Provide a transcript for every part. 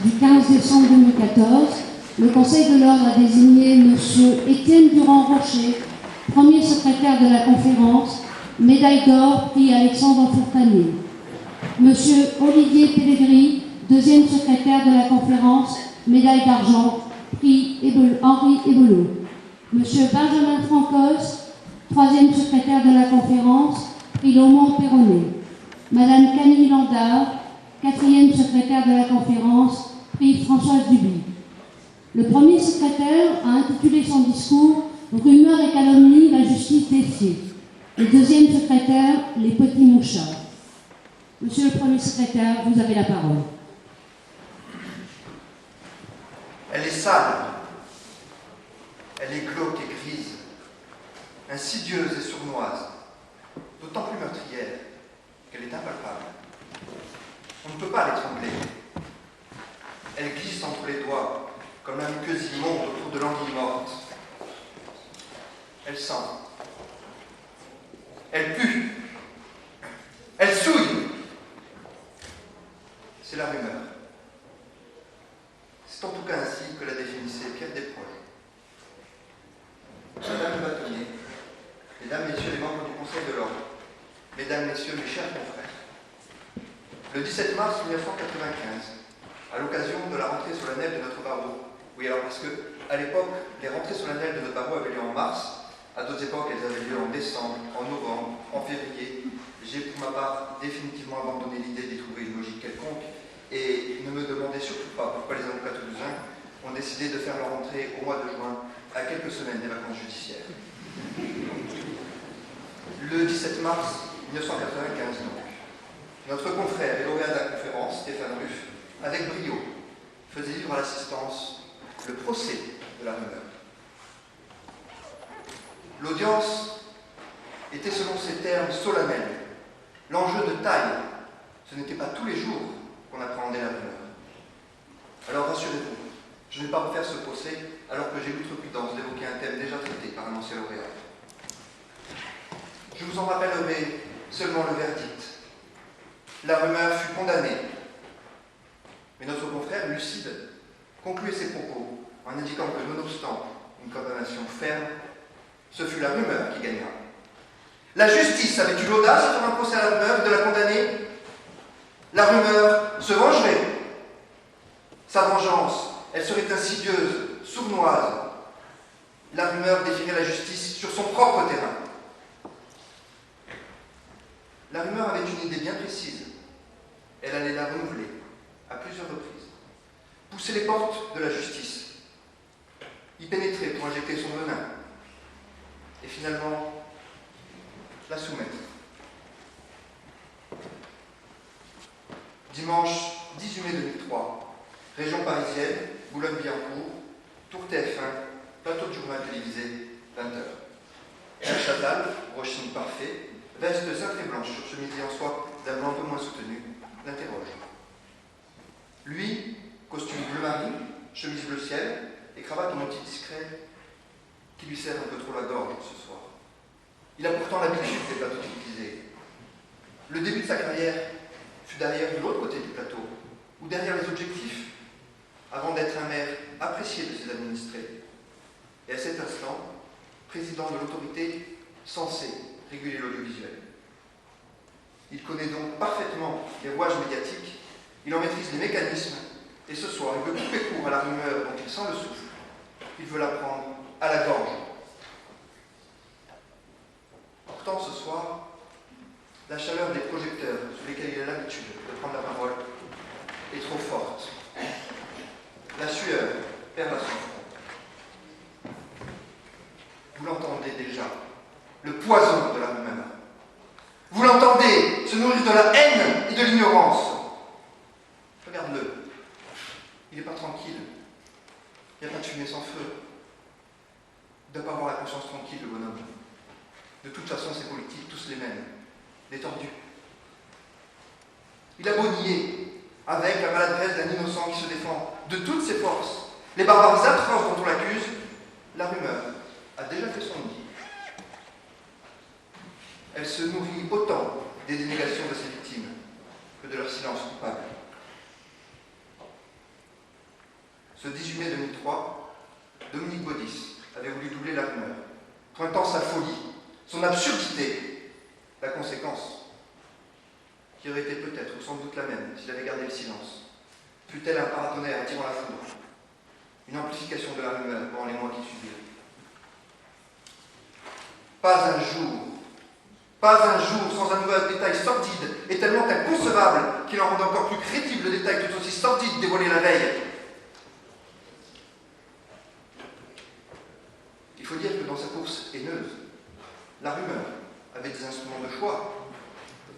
du 15 décembre 2014, le Conseil de l'Ordre a désigné M. Étienne Durand-Rocher, premier secrétaire de la conférence, médaille d'or, prix Alexandre Fourtanier. M. Olivier Pellegrini, deuxième secrétaire de la conférence, médaille d'argent, prix Henri Ebelot. M. Benjamin Francos, troisième secrétaire de la conférence, prix Laumont-Perronnet. Madame Camille Landard, quatrième secrétaire de la conférence, prix Françoise Duby. Le premier secrétaire a intitulé son discours « Rumeurs et calomnies, la justice défiée ». Le deuxième secrétaire « Les petits mouchards ». Monsieur le premier secrétaire, vous avez la parole. Elle est sale, elle est glauque et grise, insidieuse et sournoise, d'autant plus meurtrière qu'elle est impalpable. On ne peut pas l'étrangler. Elle glisse entre les doigts, comme la muqueuse immonde autour de l'anguille morte. Elle sent. Elle pue. Elle souille. C'est la rumeur. C'est en tout cas ainsi que l'a définissait Pierre Desproges. Madame le bâtonnier, Mesdames, Messieurs les membres du Conseil de l'Ordre, Mesdames, Messieurs, mes chers confrères, le 17 mars 1995, à l'occasion de la rentrée solennelle de notre barreau, oui, alors parce que, à l'époque, les rentrées solennelles de notre barreau avaient lieu en mars, à d'autres époques, elles avaient lieu en décembre, en novembre, en février. J'ai, pour ma part, définitivement abandonné l'idée d'y trouver une logique quelconque, et ne me demandez surtout pas pourquoi les avocats toulousains ont décidé de faire leur rentrée au mois de juin, à quelques semaines des vacances judiciaires. Le 17 mars 1995, donc, notre confrère et lauréat de la conférence, Stéphane Ruff, avec brio, faisait vivre à l'assistance le procès de la rumeur. L'audience était, selon ces termes solennels, l'enjeu de taille. Ce n'était pas tous les jours qu'on appréhendait la rumeur. Alors rassurez-vous, je ne vais pas refaire ce procès alors que j'ai l'outrecuidance d'évoquer un thème déjà traité par un ancien lauréat. Je vous en rappellerai seulement le verdict. La rumeur fut condamnée. Mais notre confrère, lucide, concluait ses propos en indiquant que, nonobstant une condamnation ferme, ce fut la rumeur qui gagna. La justice avait eu l'audace de faire un procès à la rumeur et de la condamner. La rumeur se vengerait. Sa vengeance, elle serait insidieuse, sournoise. La rumeur défierait la justice sur son propre terrain. La rumeur avait une idée bien précise. Elle allait la renouveler à plusieurs reprises. Pousser les portes de la justice, y pénétrer pour injecter son venin, et finalement la soumettre. Dimanche 18 mai 2003, région parisienne, Boulogne-Billancourt, Tour TF1, plateau de journal télévisé, 20h. Un Chazal, brochine parfait, veste cintrée et blanche sur chemisier en soie d'un blanc un peu moins soutenu, l'interroge. Lui, costume bleu marine, chemise bleu ciel et cravate au motif discret qui lui serre un peu trop la gorge ce soir. Il a pourtant l'habitude des plateaux télévisés. Le début de sa carrière fut d'ailleurs de l'autre côté du plateau, ou derrière les objectifs, avant d'être un maire apprécié de ses administrés. Et à cet instant, président de l'autorité censée réguler l'audiovisuel. Il connaît donc parfaitement les rouages médiatiques, il en maîtrise les mécanismes, et ce soir, il veut couper court à la rumeur dont il sent le souffle. Il veut la prendre à la gorge. Pourtant, ce soir, la chaleur des projecteurs sous lesquels il a l'habitude de prendre la parole est trop forte. La sueur perd à son front. Vous l'entendez déjà, le poison de la rumeur. Vous l'entendez se nourrir de la haine et de l'ignorance. Regarde-le. Il n'est pas tranquille. Il n'y a pas de fumée sans feu. Il ne doit pas avoir la conscience tranquille, le bonhomme. De toute façon, c'est politique, tous les mêmes. Des tordus. Il a beau nier, avec la maladresse d'un innocent qui se défend de toutes ses forces, les barbaries atroces dont on l'accuse, la rumeur a déjà fait son nid. Elle se nourrit autant des dénégations de ses victimes que de leur silence coupable. Ce 18 mai 2003, Dominique Baudis avait voulu doubler la rumeur, pointant sa folie, son absurdité, la conséquence, qui aurait été peut-être ou sans doute la même s'il avait gardé le silence, fut-elle un paratonnerre attirant la foudre, une amplification de la rumeur pendant les mois qui suivirent. Pas un jour sans un nouvel détail sordide et tellement inconcevable qu'il en rendait encore plus crédible le détail tout aussi sordide dévoilé la veille. Il faut dire que dans sa course haineuse, la rumeur avait des instruments de choix.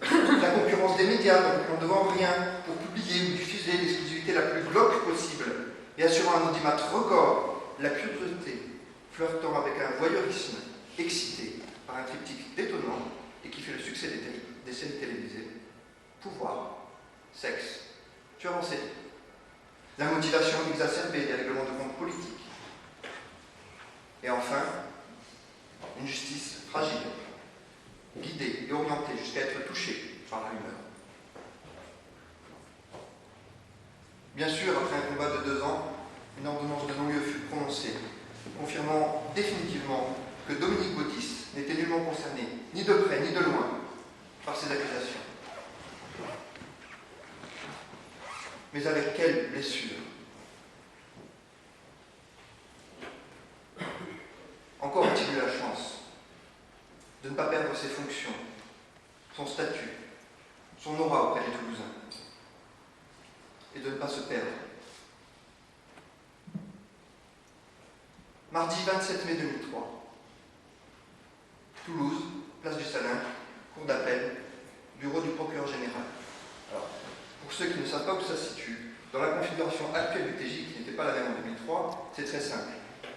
La concurrence des médias n'en devant rien pour publier ou diffuser l'exclusivité la plus glauque possible et assurant un audimat record, la curiosité flirtant avec un voyeurisme excité par un triptyque détonnant et qui fait le succès des séries télévisées. Pouvoir, sexe, tueur en série. La motivation exacerbée des règlements de compte politiques. Et enfin, une justice fragile, guidée et orientée jusqu'à être touchée par la rumeur. Bien sûr, après un combat de 2 ans, une ordonnance de non-lieu fut prononcée, confirmant définitivement que Dominique Baudis n'était nullement concerné, ni de près ni de loin, par ces accusations. Mais avec quelle blessure! Encore a-t-il eu la chance de ne pas perdre ses fonctions, son statut, son aura auprès des Toulousains, et de ne pas se perdre. Mardi 27 mai 2003, Toulouse, place du Salin, cour d'appel, bureau du procureur général. Alors, pour ceux qui ne savent pas où ça se situe, dans la configuration actuelle du TJ, qui n'était pas la même en 2003, c'est très simple.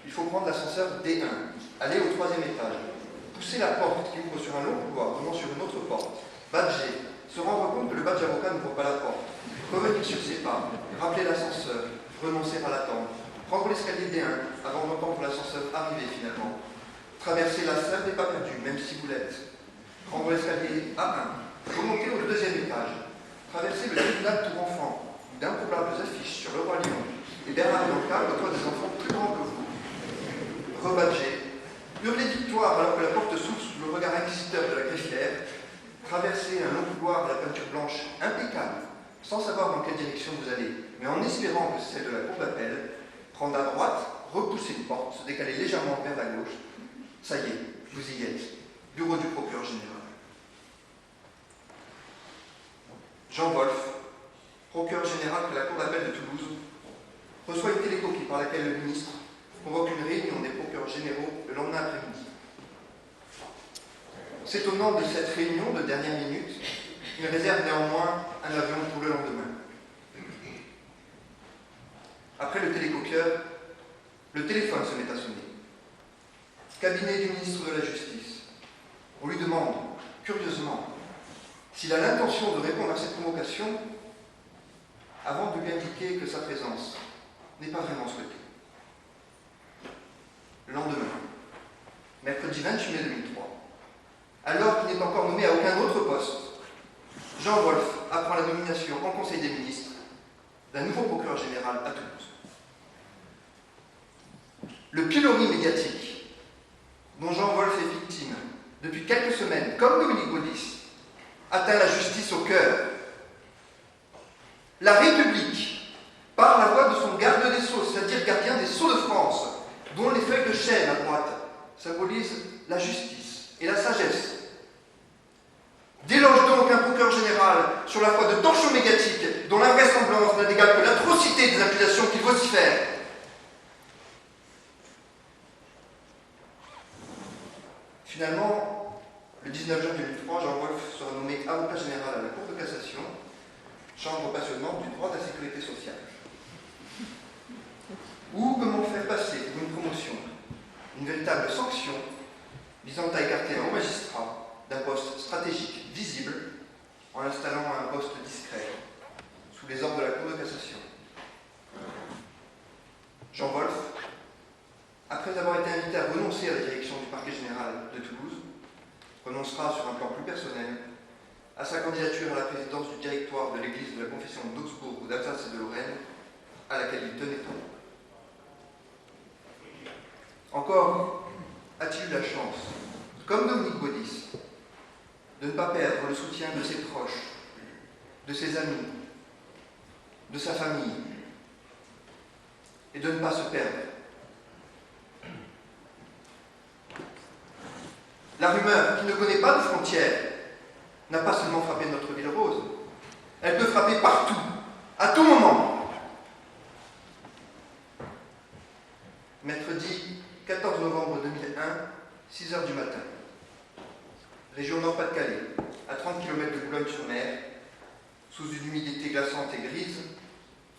Il faut prendre l'ascenseur D1, aller au 3e étage, pousser la porte qui ouvre sur un long couloir, donnant sur une autre porte, badger, se rendre compte que le badge avocat n'ouvre pas la porte, revenir sur ses pas, rappeler l'ascenseur, renoncer à l'attendre, prendre l'escalier D1 avant d'entendre l'ascenseur arriver finalement, traverser la salle des pas perdus, même si vous l'êtes, prendre l'escalier A1, remonter au 2e étage, traverser le tribunal Tour Enfant, où d'improbables affiches sur le roi Lion et Bernard Blanca côtoient des enfants plus grands que vous, rebadger, hurler victoire alors que la porte s'ouvre sous le regard inquisiteur de la greffière, traverser un long couloir de la peinture blanche impeccable, sans savoir dans quelle direction vous allez, mais en espérant que c'est celle de la cour d'appel, prendre à droite, repousser une porte, se décaler légèrement vers la gauche. Ça y est, vous y êtes. Bureau du procureur général. Jean Wolf, procureur général de la cour d'appel de Toulouse, reçoit une télécopie par laquelle le ministre convoque une réunion des procureurs généraux le lendemain après-midi. C'est au nom de cette réunion de dernière minute, il réserve néanmoins un avion pour le lendemain. Après le télécopieur, le téléphone se met à sonner. Cabinet du ministre de la Justice. On lui demande, curieusement, s'il a l'intention de répondre à cette convocation avant de lui indiquer que sa présence n'est pas vraiment souhaitée. Le lendemain, mercredi 28 mai 2003, alors qu'il n'est encore nommé à aucun autre poste, Jean Wolf apprend la nomination en Conseil des ministres d'un nouveau procureur général à Toulouse. Le pilori médiatique dont Jean Wolf est victime depuis quelques semaines, comme Dominique Baudis, atteint la justice au cœur. La République, par la voix de son garde des Sceaux, c'est-à-dire gardien des Sceaux de France, dont les feuilles de chêne à droite symbolisent la justice et la sagesse, déloge donc un procureur général sur la foi de torchons médiatiques dont l'invraisemblance n'a d'égal que l'atrocité des accusations qu'il vocifère. Finalement, le 19 juin 2003, Jean Wolf sera nommé avocat général à la Cour de cassation, chambre passionnante du droit de la sécurité sociale. Ou comment faire passer pour une promotion une véritable sanction visant à écarter un haut magistrat d'un poste stratégique visible en installant un poste discret sous les ordres de la Cour de cassation. Jean Wolf, après avoir été invité à renoncer à la direction du parquet général de Toulouse, renoncera sur un plan plus personnel à sa candidature à la présidence du directoire de l'église de la confession d'Augsbourg ou d'Alsace et de Lorraine, à laquelle il tenait tant. Encore a-t-il eu la chance, comme Dominique Baudis, de ne pas perdre le soutien de ses proches, de ses amis, de sa famille, et de ne pas se perdre. La rumeur, qui ne connaît pas de frontières, n'a pas seulement frappé notre ville rose, elle peut frapper partout, à tout moment. Mercredi 14 novembre 2001, 6 h du matin. Région Nord-Pas-de-Calais, à 30 km de Boulogne-sur-Mer, sous une humidité glaçante et grise,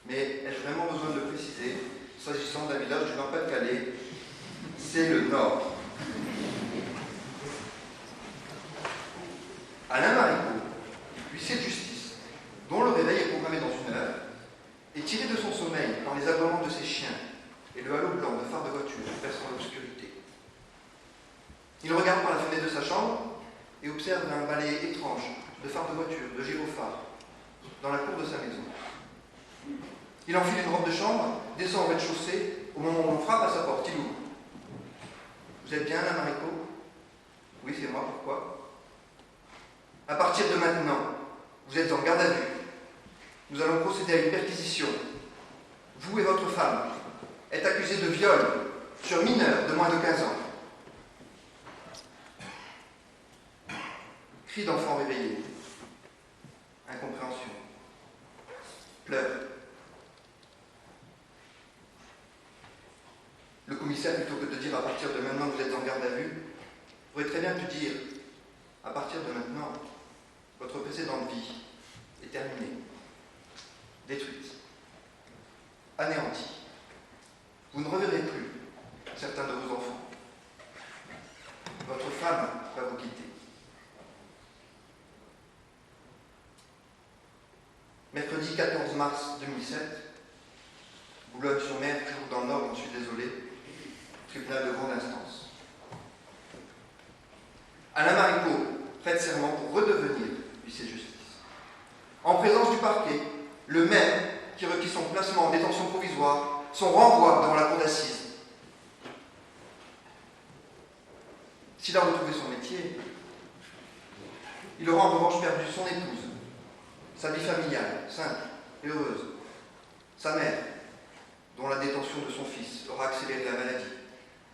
mais ai-je vraiment besoin de le préciser, s'agissant d'un village du Nord-Pas-de-Calais, c'est le Nord. Alain Marigot, huissier de justice, dont le réveil est programmé dans 1 heure, est tiré de son sommeil par les aboiements de ses chiens et le halo blanc de phares de voiture perçant l'obscurité. Il regarde par la fenêtre de sa chambre et observe un balai étrange de phares de voiture, de gyrophares, dans la cour de sa maison. Il enfile une robe de chambre, descend au rez-de-chaussée, au moment où on frappe à sa porte, il ouvre. Vous êtes bien, Alain Marigot? Oui, c'est moi, pourquoi? À partir de maintenant, vous êtes en garde à vue. Nous allons procéder à une perquisition. Vous et votre femme êtes accusés de viol sur mineur de moins de 15 ans. Cris d'enfant réveillé. Incompréhension. Pleurs. Le commissaire, plutôt que de dire à partir de maintenant vous êtes en garde à vue, aurait très bien pu dire à partir de maintenant, votre précédente vie est terminée, détruite, anéantie. Vous ne reverrez plus certains de vos enfants. Votre femme va vous quitter. Mercredi 14 mars 2007, Boulogne-sur-Mer, toujours dans le Nord, j'en suis désolé, tribunal de grande instance. Alain Marigot prête serment pour redevenir huissier de justice. En présence du parquet, le même qui requit son placement en détention provisoire, son renvoi devant la cour d'assises. S'il a retrouvé son métier, il aura en revanche perdu son épouse, sa vie familiale, simple et heureuse, sa mère, dont la détention de son fils aura accéléré la maladie,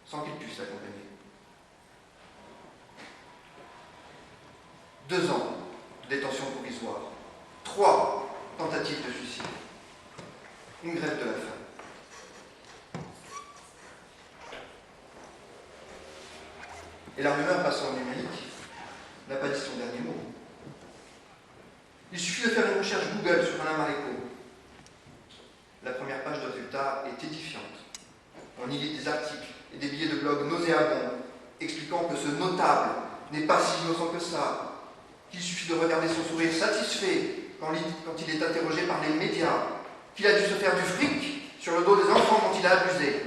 sans qu'il puisse l'accompagner. 2 ans de détention provisoire, 3 tentatives de suicide, une grève de la faim. Et la rumeur passant au numérique n'a pas dit son dernier mot. Il suffit de faire une recherche Google sur Alain Marigot. La première page de résultats est édifiante. On y lit des articles et des billets de blog nauséabonds expliquant que ce notable n'est pas si innocent que ça, qu'il suffit de regarder son sourire satisfait quand il est interrogé par les médias, qu'il a dû se faire du fric sur le dos des enfants dont il a abusé.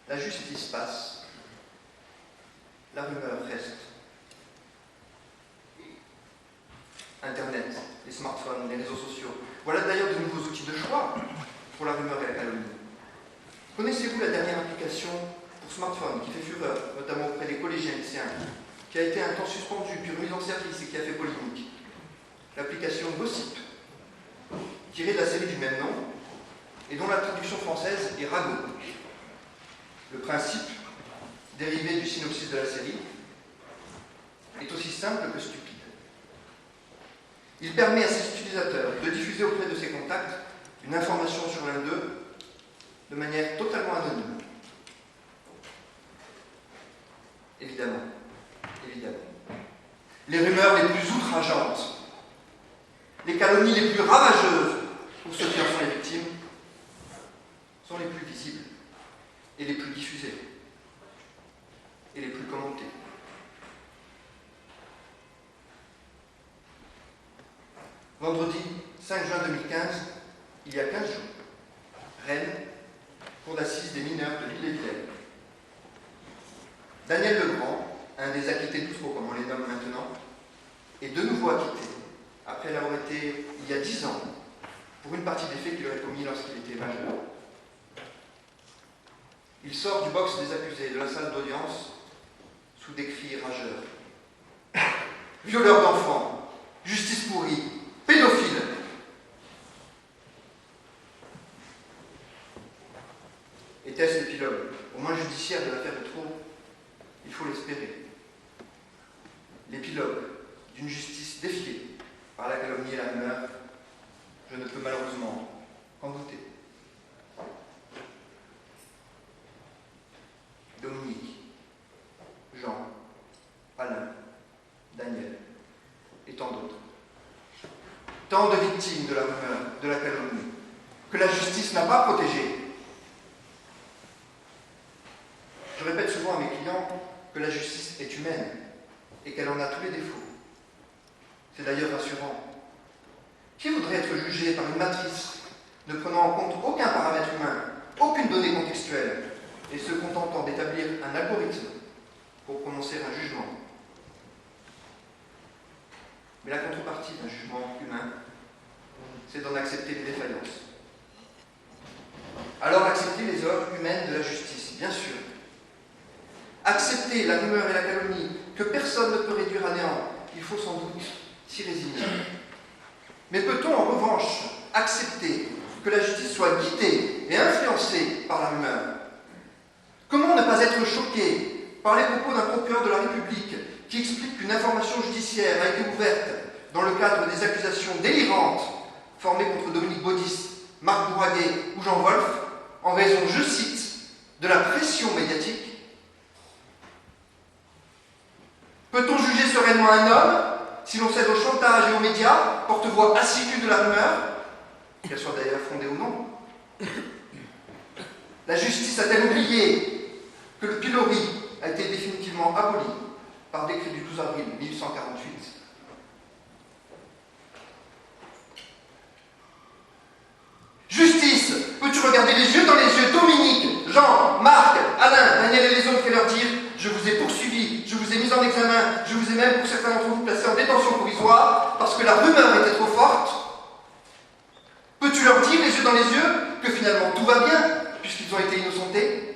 La justice passe, la rumeur reste. Internet, les smartphones, les réseaux sociaux, voilà d'ailleurs de nouveaux outils de choix pour la rumeur et la calomnie. Connaissez-vous la dernière application pour smartphone qui fait fureur, notamment auprès des collégiens et lycéens, qui a été un temps suspendu, puis remise en service et qui a fait polémique? L'application Gossip, tirée de la série du même nom, et dont la traduction française est Ragot. Le principe, dérivé du synopsis de la série, est aussi simple que stupide. Il permet à ses utilisateurs de diffuser auprès de ses contacts une information sur l'un d'eux de manière totalement anonyme. Évidemment. Les rumeurs les plus outrageantes, les calomnies les plus ravageuses pour ceux qui en sont les victimes, sont les plus visibles et les plus diffusées et les plus commentées. Vendredi 5 juin 2015, il y a 15 jours, Rennes, cour d'assises des mineurs de l'Île-et-Vilaine. Daniel Legrand, un des acquittés doutre, comme on les nomme maintenant, est de nouveau acquitté, après l'avoir été il y a 10 ans, pour une partie des faits qu'il aurait commis lorsqu'il était majeur. Il sort du box des accusés, de la salle d'audience, sous des cris rageurs. Violeur d'enfants, justice pourrie, pédophile. Était-ce l'épilogue, au moins judiciaire, de l'affaire de Trou? Il faut l'espérer. L'épilogue d'une justice défiée par la calomnie et la rumeur, je ne peux malheureusement qu'en douter. Dominique, Jean, Alain, Daniel et tant d'autres. Tant de victimes de la rumeur, de la calomnie, que la justice n'a pas protégées. Je répète souvent à mes clients que la justice est humaine et qu'elle en a tous les défauts. C'est d'ailleurs rassurant. Qui voudrait être jugé par une matrice ne prenant en compte aucun paramètre humain, aucune donnée contextuelle, et se contentant d'établir un algorithme pour prononcer un jugement? Mais la contrepartie d'un jugement humain, c'est d'en accepter les défaillances. Alors accepter les œuvres humaines de la justice, bien sûr. Accepter la rumeur et la calomnie que personne ne peut réduire à néant, il faut sans doute s'y résigner. Mais peut-on en revanche accepter que la justice soit guidée et influencée par la rumeur? Comment ne pas être choqué par les propos d'un procureur de la République qui explique qu'une information judiciaire a été ouverte dans le cadre des accusations délirantes formées contre Dominique Baudis, Marc Bourraguet ou Jean Wolf en raison, je cite, de la pression médiatique? Peut-on juger sereinement un homme si l'on cède au chantage et aux médias, porte-voix assidus de la rumeur, qu'elle soit d'ailleurs fondée ou non? La justice a-t-elle oublié que le pilori a été définitivement aboli par décret du 12 avril 1848? Justice, peux-tu regarder les yeux dans les yeux Dominique, Jean, Marc, Alain, Daniel et les autres et leur dire: je vous ai poursuivi, je vous ai mis en examen, je vous ai même pour certains d'entre vous placés en détention provisoire parce que la rumeur était trop forte? Peux-tu leur dire les yeux dans les yeux que finalement tout va bien puisqu'ils ont été innocentés?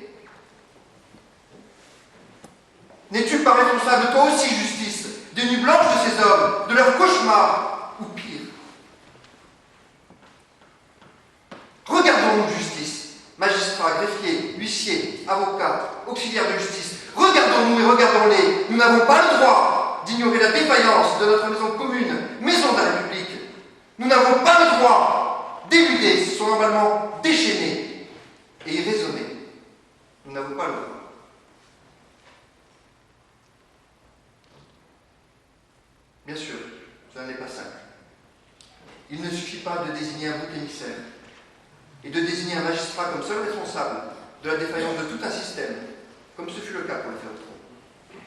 N'es-tu pas responsable toi aussi, justice, des nuits blanches de ces hommes, de leurs cauchemars, ou pire? Regardons-nous, justice, magistrats, greffiers, huissiers, avocats, auxiliaires de justice, regardons-nous et regardons-les. Nous n'avons pas le droit d'ignorer la défaillance de notre maison commune, maison de la République. Nous n'avons pas le droit d'éluder son emballement déchaîné et irraisonné. Nous n'avons pas le droit. Bien sûr, cela n'est pas simple. Il ne suffit pas de désigner un bouc émissaire et de désigner un magistrat comme seul responsable de la défaillance de tout un système, comme ce fut le cas pour l'affaire de Trou.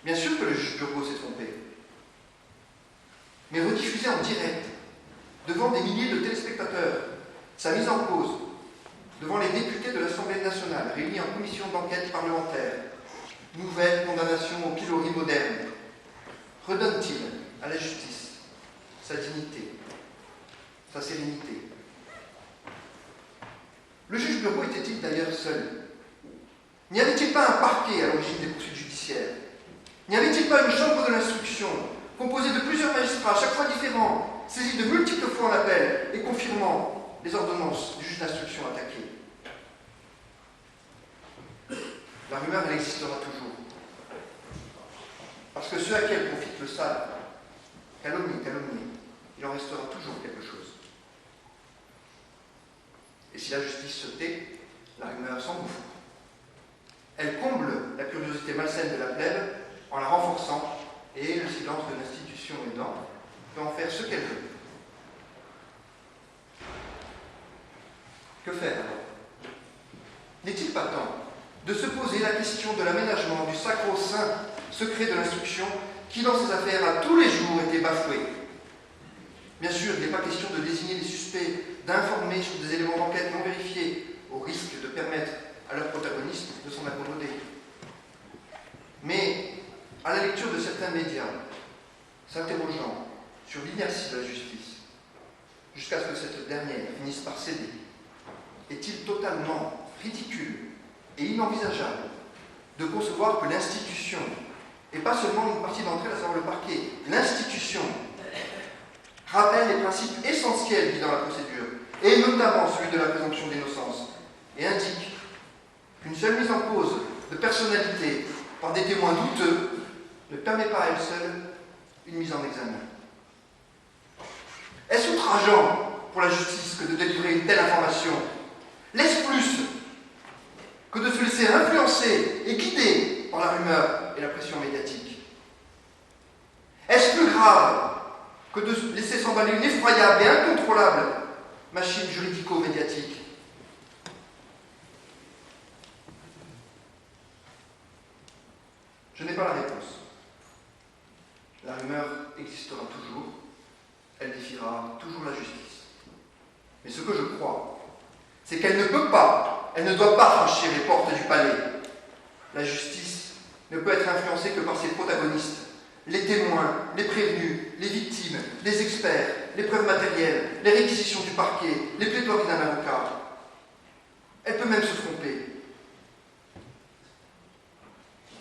Bien sûr que le juge Burgot s'est trompé, mais rediffuser en direct, devant des milliers de téléspectateurs, sa mise en cause, devant les députés de l'Assemblée nationale réunis en commission d'enquête parlementaire, nouvelle condamnation au pilori moderne, redonne-t-il à la justice sa dignité, sa sérénité? Le juge Burgot était-il d'ailleurs seul? N'y avait-il pas un parquet à l'origine des poursuites judiciaires? N'y avait-il pas une chambre de l'instruction, composée de plusieurs magistrats, chaque fois différents, saisis de multiples fois en appel et confirmant les ordonnances du juge d'instruction attaqué? La rumeur, elle existera toujours. Parce que ceux à qui elle profite le savent. Calomnie, il en restera toujours quelque chose. Et si la justice se tait, la rumeur s'engouffre. Elle comble la curiosité malsaine de la plèbe en la renforçant, et le silence de l'institution aidant peut en faire ce qu'elle veut. Que faire alors? N'est-il pas temps de se poser la question de l'aménagement du sacro-saint secret de l'instruction qui, dans ces affaires, a tous les jours été bafoué? Bien sûr, il n'est pas question de désigner les suspects, d'informer sur des éléments d'enquête non vérifiés, au risque de permettre à leurs protagonistes de s'en accommoder. Mais, à la lecture de certains médias, s'interrogeant sur l'inertie de la justice, jusqu'à ce que cette dernière finisse par céder, est-il totalement ridicule et inenvisageable de concevoir que l'institution, et pas seulement une partie d'entre elles, à savoir le parquet, l'institution rappelle les principes essentiels guidant la procédure, et notamment celui de la présomption d'innocence, et indique qu'une seule mise en cause de personnalité par des témoins douteux ne permet pas à elle seule une mise en examen. Est-ce outrageant pour la justice que de délivrer une telle information? L'est-ce plus que de se laisser influencer et guider par la rumeur et la pression médiatique? Est-ce plus grave que de laisser s'emballer une effroyable et incontrôlable machine juridico-médiatique? Je n'ai pas la réponse. La rumeur existera toujours, elle défiera toujours la justice. Mais ce que je crois, c'est qu'elle ne peut pas, elle ne doit pas franchir les portes du palais. La justice ne peut être influencée que par ses protagonistes, les témoins, les prévenus, les victimes, les experts, les preuves matérielles, les réquisitions du parquet, les plaidoiries d'un avocat. Elle peut même se tromper.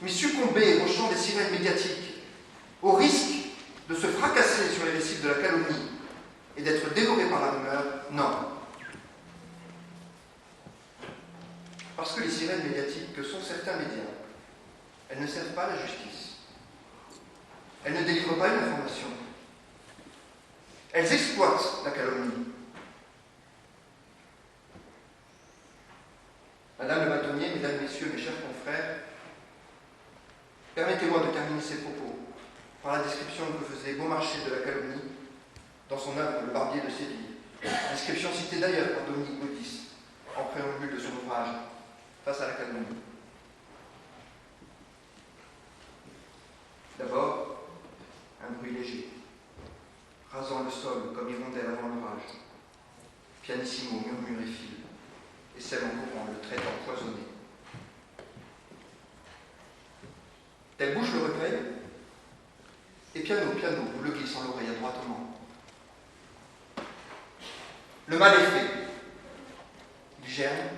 Mais succomber au chant des sirènes médiatiques, au risque de se fracasser sur les récifs de la calomnie et d'être dévoré par la rumeur, non. Parce que les sirènes médiatiques que sont certains médias, elles ne servent pas la justice. Elles ne délivrent pas une information. Elles exploitent la calomnie. Madame le bâtonnier, mesdames, messieurs, mes chers confrères, permettez-moi de terminer ces propos par la description que faisait Beaumarchais de la calomnie dans son œuvre Le Barbier de Séville, description citée d'ailleurs par Dominique Baudis en préambule de son ouvrage Face à la calomnie. D'abord, un bruit léger, rasant le sol comme hirondelle avant l'orage. Pianissimo murmure et file, et celle en courant le trait empoisonné. Telle bouche le recueil, et piano, piano, vous le glisse en l'oreille adroitement. Le mal est fait. Il germe,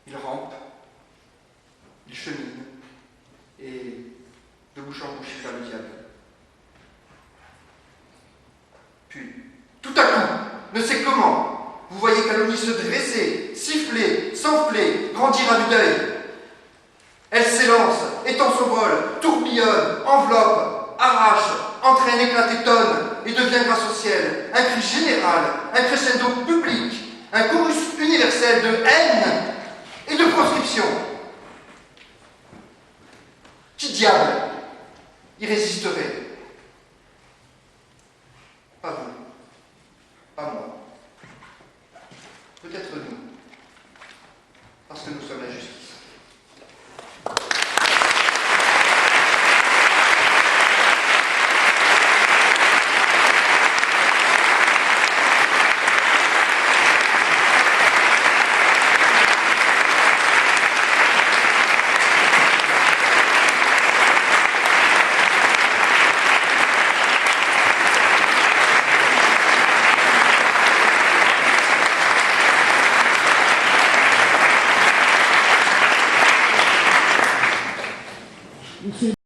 il rampe, il chemine, et de bouche en bouche, il va le diable. Puis, tout à coup, ne sais comment, vous voyez Calomnie se dresser, siffler, s'enfler, grandir à vue d'œil. Elle s'élance, étend son vol, tourbillonne, enveloppe, arrache, entraîne, éclate et tonne, et devient grâce au ciel un cri général, un crescendo public, un chorus universel de haine et de proscription. Qui diable y résisterait? Pas vous, pas moi. Peut-être